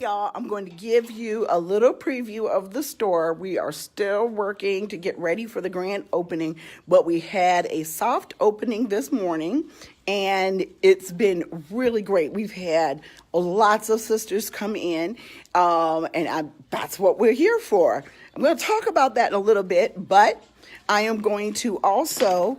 Y'all, I'm going to give you a little preview of the store. We are still working to get ready for the grand opening, but we had a soft opening this morning and it's been really great. We've had lots of sisters come in, that's what we're here for. I'm going to talk about that in a little bit, but I am going to also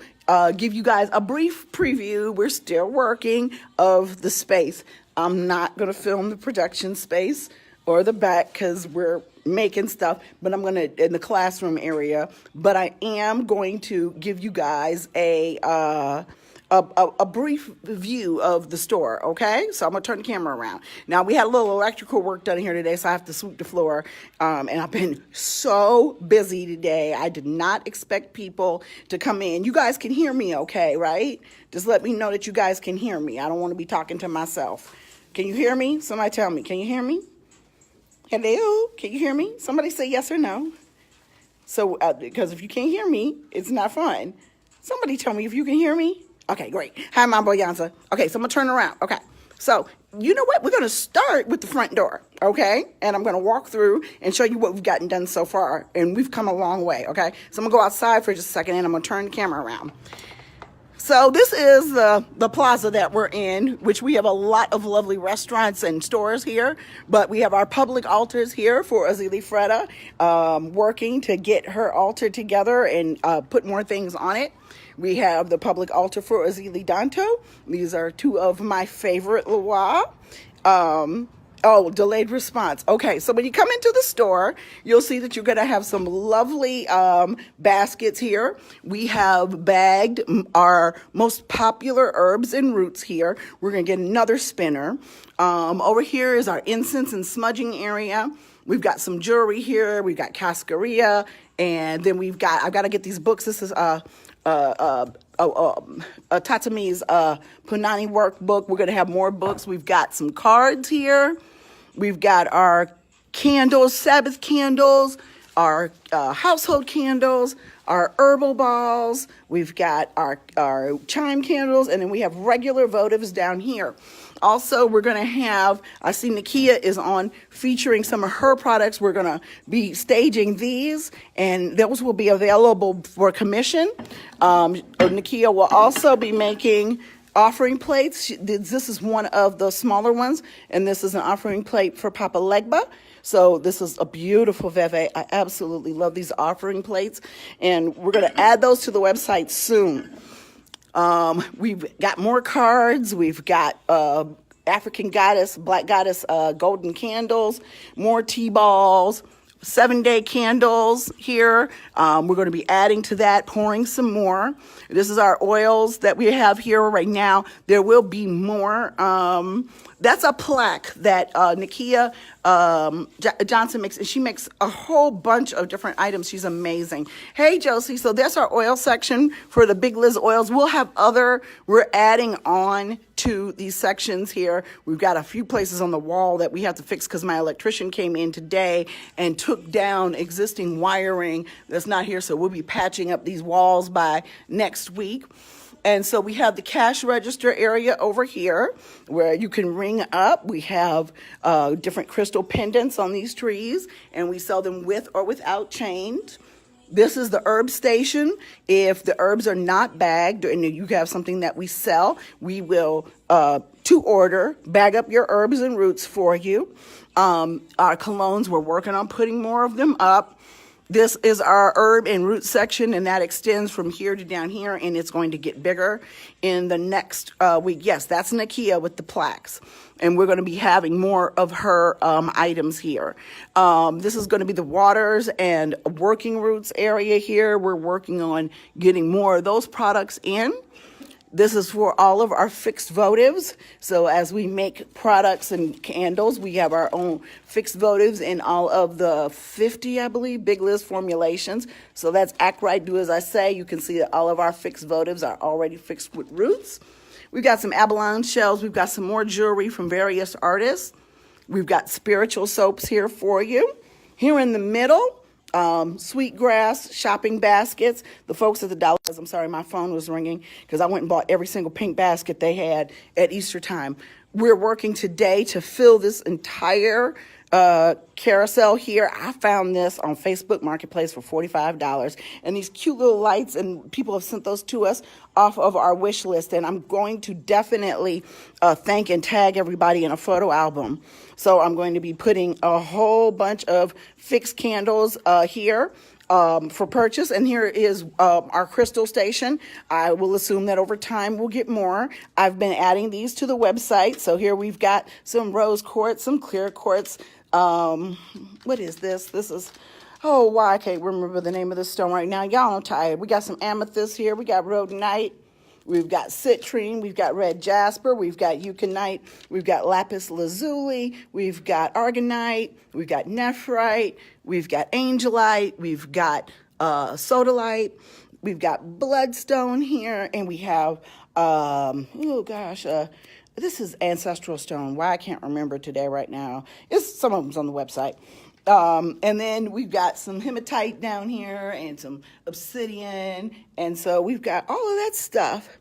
give you guys a brief preview. We're still working of the space. I'm not going to film the production space or the back because we're making stuff, but I'm going to in the classroom area. But I am going to give you guys a brief view of the store, okay? So I'm going to turn the camera around. Now, we had a little electrical work done here today, so I have to sweep the floor. And I've been so busy today. I did not expect people to come in. You guys can hear me okay, right? Just let me know that you guys can hear me. I don't want to be talking to myself. Can you hear me? Somebody tell me. Can you hear me? Hello? Can you hear me? Somebody say yes or no. So, because if you can't hear me, it's not fun. Somebody tell me if you can hear me. Okay, great. Hi, Mambo Yanza. Okay, so I'm going to turn around. Okay, so you know what? We're going to start with the front door, okay? And I'm going to walk through and show you what we've gotten done so far. And we've come a long way, okay? So I'm going to go outside for just a second, and I'm going to turn the camera around. So this is the plaza that we're in, which we have a lot of lovely restaurants and stores here, but we have our public altars here for Erzulie Freda, working to get her altar together and put more things on it. We have the public altar for Erzulie Danto. These are two of my favorite Loa. Delayed response. Okay, so when you come into the store, you'll see that you're going to have some lovely baskets here. We have bagged our most popular herbs and roots here. We're going to get another spinner. Over here is our incense and smudging area. We've got some jewelry here. We've got cascaria. And then I've got to get these books. This is Tatami's Punani workbook. We're going to have more books. We've got some cards here. We've got our candles, Sabbath candles, our household candles, our herbal balls. We've got our chime candles, and then we have regular votives down here. Also, we're going to have, I see Nakia is on featuring some of her products. We're going to be staging these, and those will be available for commission. Nakia will also be making offering plates. This is one of the smaller ones, and this is an offering plate for Papa Legba. So this is a beautiful veve. I absolutely love these offering plates, and we're going to add those to the website soon. We've got more cards. We've got African goddess, black goddess, golden candles, more tea balls, 7-day candles here. We're going to be adding to that, pouring some more. This is our oils that we have here right now. There will be more. That's a plaque that Nakia Johnson makes, and she makes a whole bunch of different items. She's amazing. Hey, Josie, so that's our oil section for the Big Liz oils. We'll have we're adding on to these sections here. We've got a few places on the wall that we have to fix because my electrician came in today and took down existing wiring that's not here, so we'll be patching up these walls by next week. And so we have the cash register area over here where you can ring up. We have different crystal pendants on these trees, and we sell them with or without chains. This is the herb station. If the herbs are not bagged and you have something that we sell, we will, to order, bag up your herbs and roots for you. Our colognes, we're working on putting more of them up. This is our herb and root section, and that extends from here to down here, and it's going to get bigger in the next week. Yes, that's Nakia with the plaques, and we're going to be having more of her items here. This is going to be the waters and working roots area here. We're working on getting more of those products in. This is for all of our fixed votives. So as we make products and candles, we have our own fixed votives in all of the 50, I believe, Big Liz formulations. So that's Act Right, Do As I Say. You can see that all of our fixed votives are already fixed with roots. We've got some abalone shells. We've got some more jewelry from various artists. We've got spiritual soaps here for you. Here in the middle, Sweetgrass shopping baskets. The folks at the Dollar, I'm sorry, my phone was ringing because I went and bought every single pink basket they had at Easter time. We're working today to fill this entire carousel here. I found this on Facebook Marketplace for $45, and these cute little lights, and people have sent those to us off of our wish list, and I'm going to definitely thank and tag everybody in a photo album. So I'm going to be putting a whole bunch of fixed candles here for purchase. And here is our crystal station. I will assume that over time we'll get more. I've been adding these to the website. So here we've got some rose quartz, some clear quartz. What is this? This is, oh, why I can't remember the name of this stone right now. Y'all, I'm tired. We got some amethyst here. We got rhodonite. We've got citrine, we've got red jasper, we've got euconite, we've got lapis lazuli, we've got argonite, we've got nephrite, we've got angelite, we've got sodalite, we've got bloodstone here, and we have, this is ancestral stone. Why I can't remember today right now. Some of them's on the website. And then we've got some hematite down here and some obsidian. And so we've got all of that stuff.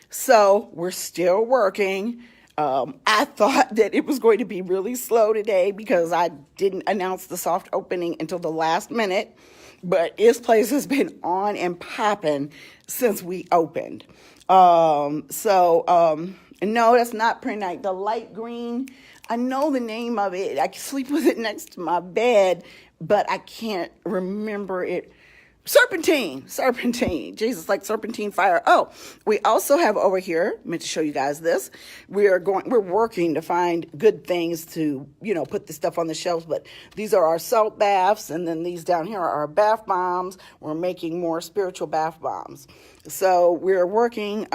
So we're still working. I thought that it was going to be really slow today because I didn't announce the soft opening until the last minute. But this place has been on and popping since we opened. No, that's not Prenite. The light green, I know the name of it. I can sleep with it next to my bed, but I can't remember it. Serpentine. Jesus, like serpentine fire. Oh, we also have over here, meant to show you guys this. We're working to find good things to, put this stuff on the shelves, but these are our salt baths, and then these down here are our bath bombs. We're making more spiritual bath bombs. So we're working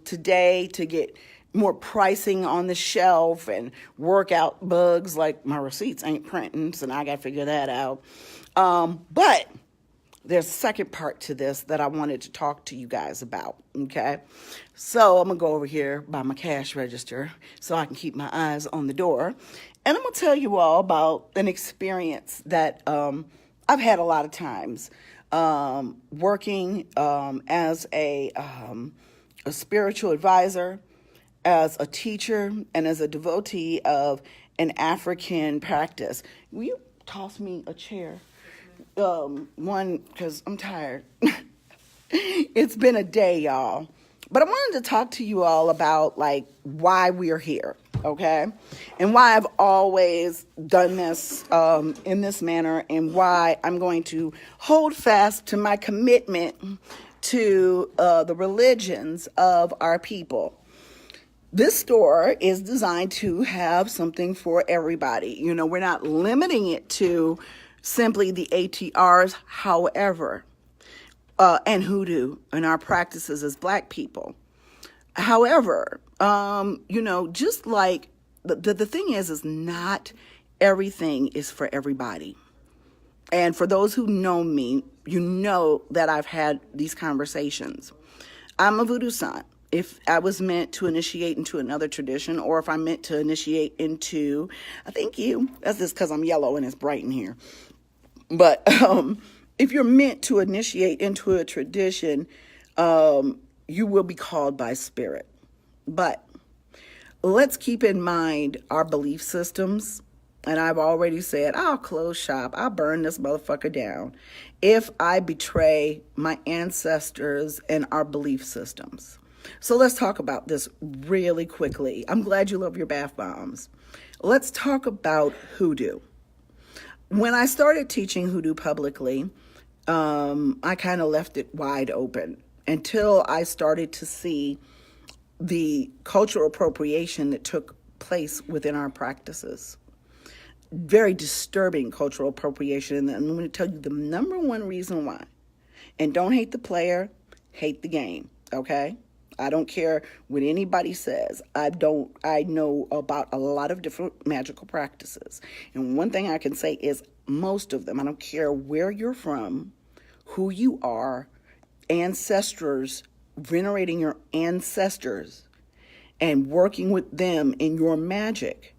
today to get more pricing on the shelf and work out bugs like my receipts ain't printing, so now I got to figure that out. But there's a second part to this that I wanted to talk to you guys about, okay? So I'm going to go over here by my cash register so I can keep my eyes on the door. And I'm going to tell you all about an experience that I've had a lot of times working as a spiritual advisor, as a teacher, and as a devotee of an African practice. Will you toss me a chair? One, because I'm tired. It's been a day, y'all. But I wanted to talk to you all about, why we're here, okay? And why I've always done this in this manner, and why I'm going to hold fast to my commitment to the religions of our people. This store is designed to have something for everybody. We're not limiting it to simply the ATRs, however, and hoodoo in our practices as Black people. However, just like the thing is not everything is for everybody. And for those who know me, you know that I've had these conversations. I'm a voodoo sant. If I was meant to initiate into another tradition, or if I'm meant to initiate into, thank you. That's just because I'm yellow and it's bright in here. But if you're meant to initiate into a tradition, you will be called by spirit. But let's keep in mind our belief systems. And I've already said, I'll close shop. I'll burn this motherfucker down if I betray my ancestors and our belief systems. So let's talk about this really quickly. I'm glad you love your bath bombs. Let's talk about hoodoo. When I started teaching hoodoo publicly, I kind of left it wide open until I started to see the cultural appropriation that took place within our practices. Very disturbing cultural appropriation. And I'm going to tell you the number one reason why. And don't hate the player, hate the game, okay? I don't care what anybody says. I know about a lot of different magical practices. And one thing I can say is most of them, I don't care where you're from, who you are, ancestors, venerating your ancestors and working with them in your magic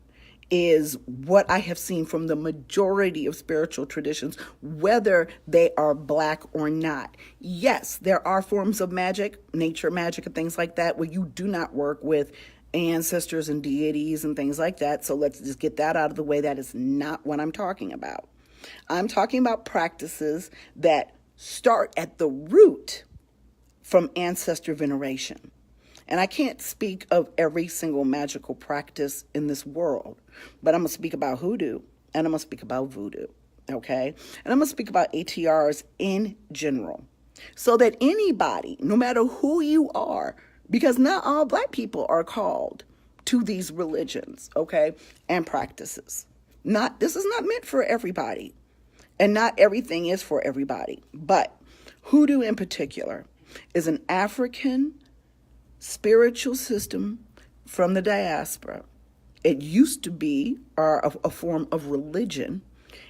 is what I have seen from the majority of spiritual traditions, whether they are Black or not. Yes, there are forms of magic, nature magic and things like that, where you do not work with ancestors and deities and things like that. So let's just get that out of the way. That is not what I'm talking about. I'm talking about practices that start at the root from ancestor veneration. And I can't speak of every single magical practice in this world, but I'm going to speak about hoodoo and I'm going to speak about voodoo, okay? And I'm going to speak about ATRs in general so that anybody, no matter who you are, because not all Black people are called to these religions, okay, and practices. This is not meant for everybody, and not everything is for everybody, but hoodoo in particular is an African spiritual system from the diaspora. It used to be a form of religion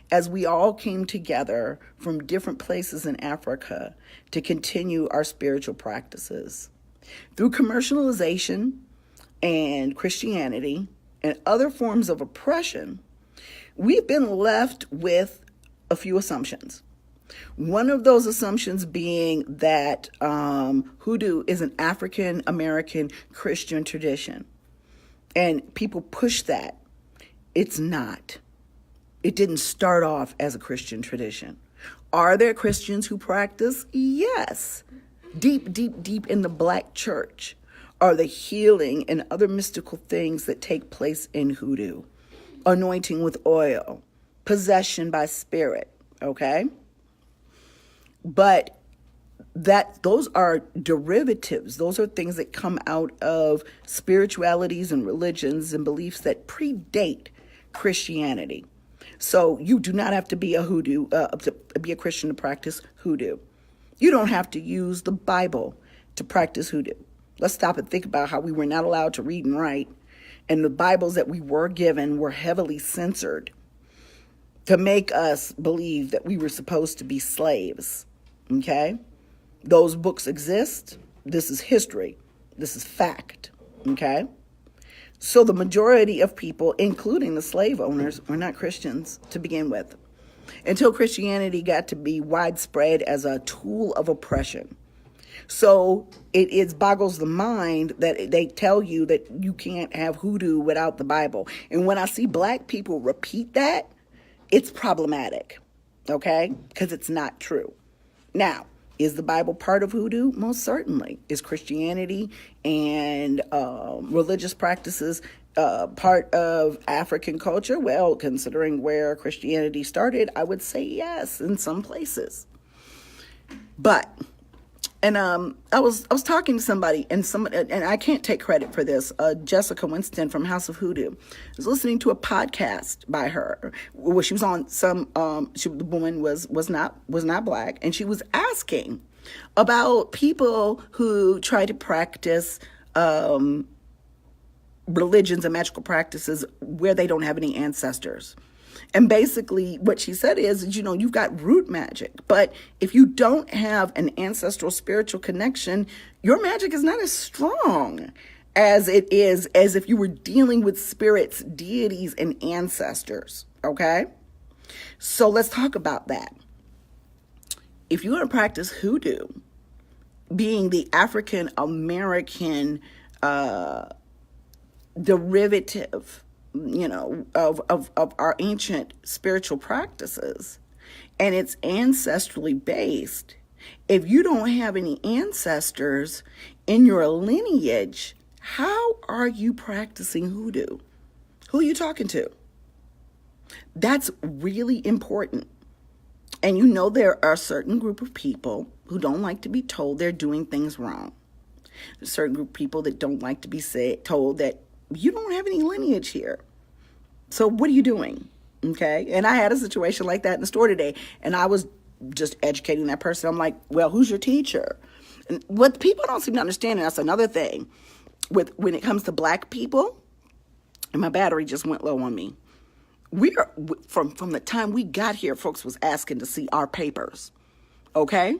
as we all came together from different places in Africa to continue our spiritual practices. Through commercialization and Christianity and other forms of oppression, we've been left with a few assumptions. One of those assumptions being that hoodoo is an African American Christian tradition. And people push that. It's not. It didn't start off as a Christian tradition. Are there Christians who practice? Yes. Deep, deep, deep in the Black church are the healing and other mystical things that take place in hoodoo. Anointing with oil, possession by spirit, okay? But those are derivatives. Those are things that come out of spiritualities and religions and beliefs that predate Christianity. So you do not have to be a hoodoo, to be a Christian to practice hoodoo. You don't have to use the Bible to practice hoodoo. Let's stop and think about how we were not allowed to read and write, and the Bibles that we were given were heavily censored to make us believe that we were supposed to be slaves. Okay? Those books exist. This is history. This is fact. Okay? So the majority of people, including the slave owners, were not Christians to begin with, until Christianity got to be widespread as a tool of oppression. So it boggles the mind that they tell you that you can't have hoodoo without the Bible. And when I see Black people repeat that, it's problematic, okay? Because it's not true. Now, is the Bible part of hoodoo? Most certainly. Is Christianity and religious practices part of African culture? Well, considering where Christianity started, I would say yes in some places. But, and I was talking to somebody, and I can't take credit for this. Jessica Winston from House of Hoodoo was listening to a podcast by her where she was on the woman was not Black, and she was asking about people who try to practice religions and magical practices where they don't have any ancestors. And basically what she said is, you've got root magic, but if you don't have an ancestral spiritual connection, your magic is not as strong as it is as if you were dealing with spirits, deities, and ancestors, okay? So let's talk about that. If you want to practice hoodoo, being the African American derivative, of our ancient spiritual practices, and it's ancestrally based, if you don't have any ancestors in your lineage, how are you practicing hoodoo? Who are you talking to? That's really important. And there are a certain group of people who don't like to be told they're doing things wrong. There's a certain group of people that don't like to be told that you don't have any lineage here. So what are you doing? Okay. And I had a situation like that in the store today, and I was just educating that person. I'm like, well, who's your teacher? And what people don't seem to understand, and that's another thing when it comes to Black people, and my battery just went low on me. We are, from the time we got here, folks was asking to see our papers. Okay.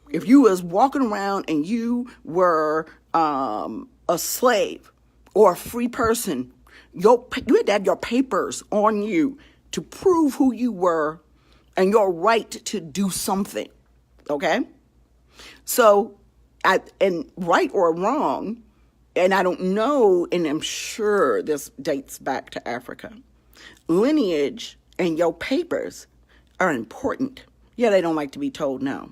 If you was walking around and you were a slave or a free person, you had to have your papers on you to prove who you were and your right to do something, okay? So, and right or wrong, and I don't know, and I'm sure this dates back to Africa. Lineage and your papers are important. Yeah, they don't like to be told no.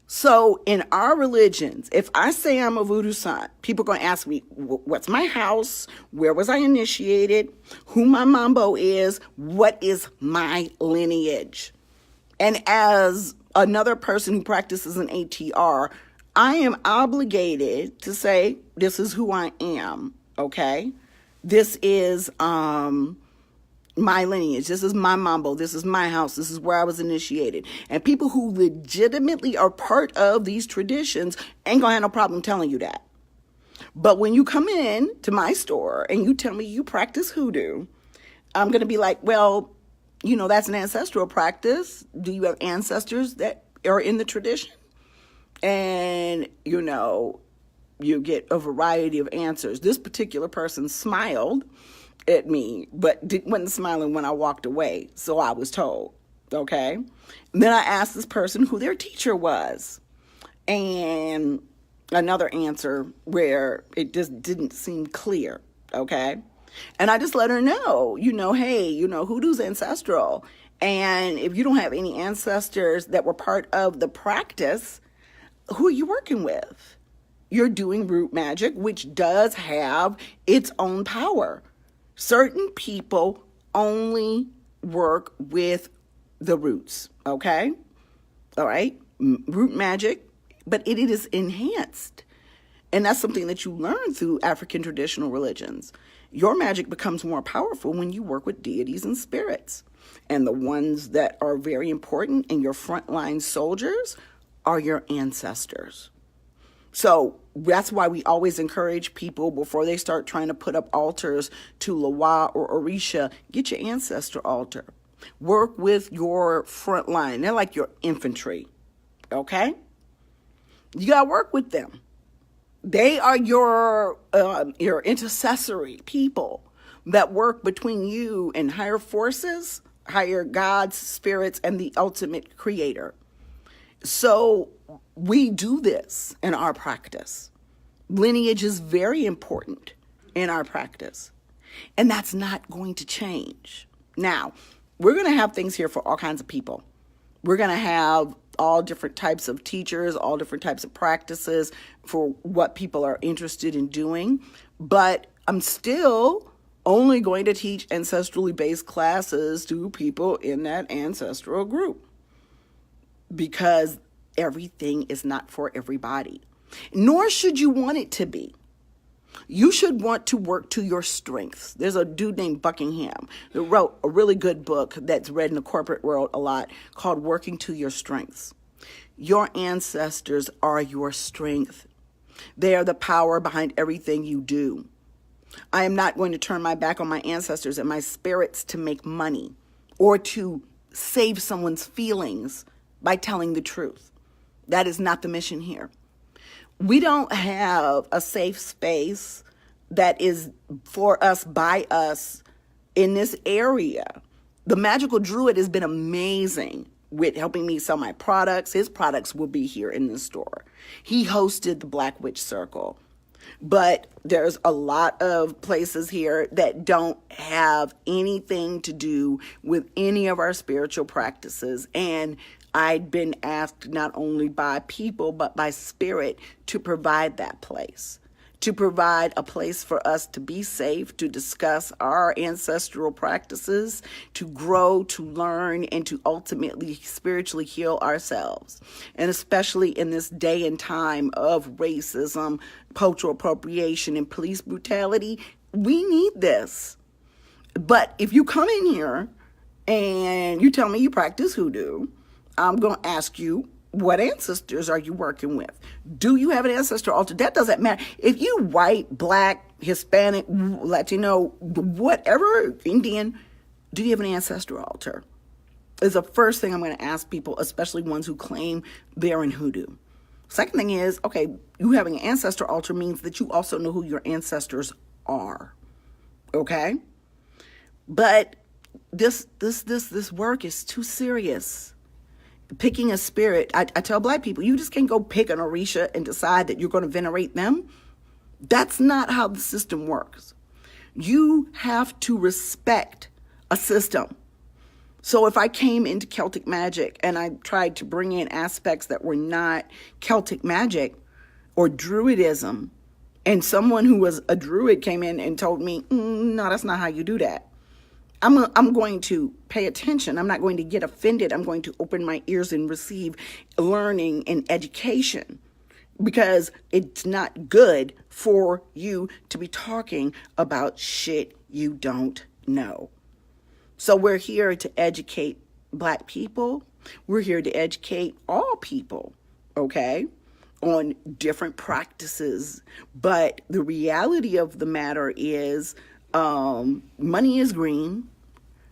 So in our religions, if I say I'm a voodoo sant, people are going to ask me, what's my house? Where was I initiated? Who my mambo is? What is my lineage? And as another person who practices an ATR, I am obligated to say, this is who I am, okay? This is my lineage. This is my mambo. This is my house. This is where I was initiated. And people who legitimately are part of these traditions ain't gonna have no problem telling you that. But when you come in to my store and you tell me you practice hoodoo, I'm gonna be like, well, you know, that's an ancestral practice. Do you have ancestors that are in the tradition? And, you know, you get a variety of answers. This particular person smiled at me, but wasn't smiling when I walked away, so I was told, okay? And then I asked this person who their teacher was, and another answer where it just didn't seem clear, okay? And I just let her know, you know, hey, you know, hoodoo's ancestral, and if you don't have any ancestors that were part of the practice, who are you working with? You're doing root magic, which does have its own power. Certain people only work with the roots, okay? All right? Root magic, but it is enhanced. And that's something that you learn through African traditional religions. Your magic becomes more powerful when you work with deities and spirits. And the ones that are very important in your frontline soldiers are your ancestors. So that's why we always encourage people before they start trying to put up altars to Lawa or Orisha, get your ancestor altar. Work with your front line. They're like your infantry, okay? You got to work with them. They are your intercessory people that work between you and higher forces, higher gods, spirits, and the ultimate creator. So we do this in our practice. Lineage is very important in our practice. And that's not going to change. Now, we're going to have things here for all kinds of people. We're going to have all different types of teachers, all different types of practices for what people are interested in doing. But I'm still only going to teach ancestrally based classes to people in that ancestral group, because everything is not for everybody, nor should you want it to be. You should want to work to your strengths. There's a dude named Buckingham that wrote a really good book that's read in the corporate world a lot called Working to Your Strengths. Your ancestors are your strength. They are the power behind everything you do. I am not going to turn my back on my ancestors and my spirits to make money or to save someone's feelings by telling the truth. That is not the mission here. We don't have a safe space that is for us, by us, in this area. The Magical Druid has been amazing with helping me sell my products. His products will be here in the store. He hosted the Black Witch Circle. But there's a lot of places here that don't have anything to do with any of our spiritual practices. And I'd been asked not only by people, but by spirit to provide that place, to provide a place for us to be safe, to discuss our ancestral practices, to grow, to learn, and to ultimately spiritually heal ourselves. And especially in this day and time of racism, cultural appropriation, and police brutality, we need this. But if you come in here and you tell me you practice hoodoo, I'm going to ask you, what ancestors are you working with? Do you have an ancestor altar? That doesn't matter. If you white, black, Hispanic, Latino, whatever, Indian, do you have an ancestor altar? Is the first thing I'm going to ask people, especially ones who claim they're in hoodoo. Second thing is, okay, you having an ancestor altar means that you also know who your ancestors are. Okay? But this work is too serious. Picking a spirit, I tell Black people, you just can't go pick an Orisha and decide that you're going to venerate them. That's not how the system works. You have to respect a system. So if I came into Celtic magic and I tried to bring in aspects that were not Celtic magic or Druidism, and someone who was a Druid came in and told me, no, that's not how you do that, I'm going to pay attention. I'm not going to get offended. I'm going to open my ears and receive learning and education, because it's not good for you to be talking about shit you don't know. So we're here to educate Black people. We're here to educate all people, okay, on different practices. But the reality of the matter is, money is green.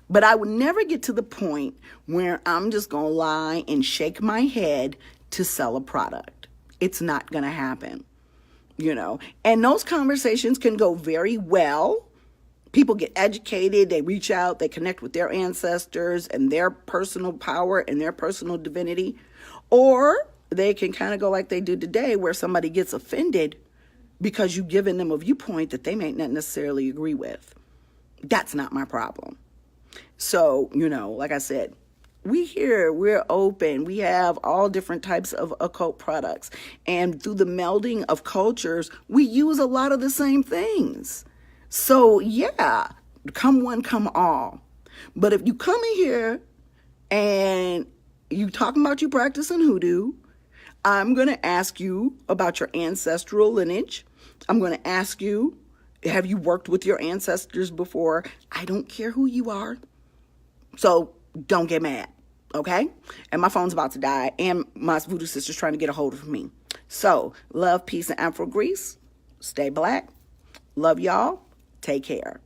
But I would never get to the point where I'm just going to lie and shake my head to sell a product. It's not going to happen, And those conversations can go very well. People get educated, they reach out, they connect with their ancestors and their personal power and their personal divinity. Or they can kind of go like they did today, where somebody gets offended because you've given them a viewpoint that they may not necessarily agree with. That's not my problem. So, like I said, we're open. We have all different types of occult products. And through the melding of cultures, we use a lot of the same things. So, yeah, come one, come all. But if you come in here and you talking about you practicing hoodoo, I'm going to ask you about your ancestral lineage. I'm going to ask you, have you worked with your ancestors before? I don't care who you are. So don't get mad, okay? And my phone's about to die, and my voodoo sister's trying to get a hold of me. So love, peace, and Afro Grease. Stay Black. Love y'all. Take care.